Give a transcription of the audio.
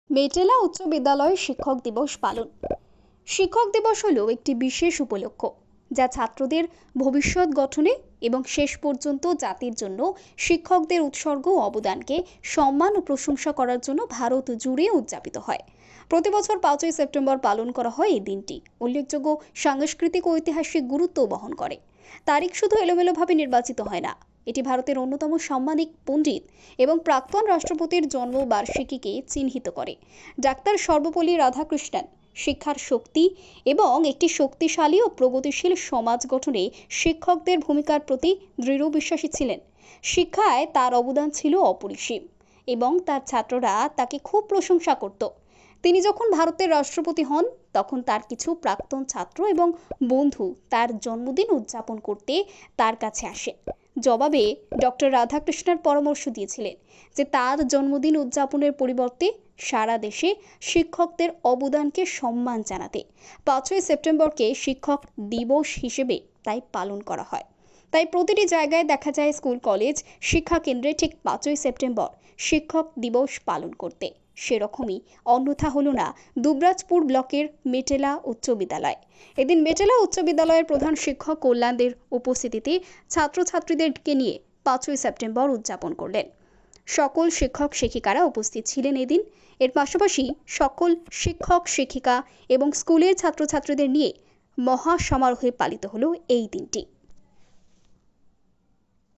মেটেলা উচ্চ বিদ্যালয়ে শিক্ষক দিবস পালন। শিক্ষক দিবস হলো একটি বিশেষ উপলক্ষ যা ছাত্রদের ভবিষ্যৎ গঠনে এবং শেষ পর্যন্ত জাতির জন্য শিক্ষকদের উৎসর্গ ও অবদানকে সম্মান ও প্রশংসা করার জন্য ভারত জুড়ে উদযাপিত হয়। প্রতি বছর 5ই সেপ্টেম্বর পালন করা হয়। এই দিনটি উল্লেখযোগ্য সাংস্কৃতিক ও ঐতিহাসিক গুরুত্ব বহন করে। তারিখ শুধু এলোমেলোভাবে নির্বাচিত হয় না, এটি ভারতের অন্যতম সাম্মানিক পণ্ডিত এবং প্রাক্তন রাষ্ট্রপতির জন্মবার্ষিকীকে চিহ্নিত করে। ডাক্তার সর্বপল্লী রাধাকৃষ্ণন শিক্ষার শক্তি এবং একটি শক্তিশালী ও প্রগতিশীল সমাজ গঠনে শিক্ষকদের ভূমিকার প্রতি দৃঢ় বিশ্বাসী ছিলেন। শিক্ষায় তার অবদান ছিল অপরিসীম এবং তার ছাত্ররা তাকে খুব প্রশংসা করত। তিনি যখন ভারতের রাষ্ট্রপতি হন তখন তার কিছু প্রাক্তন ছাত্র এবং বন্ধু তার জন্মদিন উদযাপন করতে তার কাছে আসে। জবাবে ডক্টর রাধাকৃষ্ণন পরামর্শ দিয়েছিলেন যে তার জন্মদিন উদযাপনের পরিবর্তে সারা দেশে শিক্ষকদের অবদানকে সম্মান জানাতে 5ই সেপ্টেম্বরকে শিক্ষক দিবস হিসেবে তাই পালন করা হয়। তাই প্রতিটি জায়গায় দেখা যায় স্কুল, কলেজ, শিক্ষা কেন্দ্রে ঠিক 5ই সেপ্টেম্বর শিক্ষক দিবস পালন করতে। সেরকমই অন্যথা হলো না দুবরাজপুর ব্লকের মেটেলা উচ্চ বিদ্যালয়। এদিন মেটেলা উচ্চ বিদ্যালয়ের প্রধান শিক্ষক কল্যাণদের উপস্থিতিতে ছাত্রছাত্রীদেরকে নিয়ে 5ই সেপ্টেম্বর উদযাপন করলেন। সকল শিক্ষক শিক্ষিকারা উপস্থিত ছিলেন এদিন। এর পাশাপাশি সকল শিক্ষক শিক্ষিকা এবং স্কুলের ছাত্রছাত্রীদের নিয়ে মহা সমারোহে পালিত হলো এই দিনটি।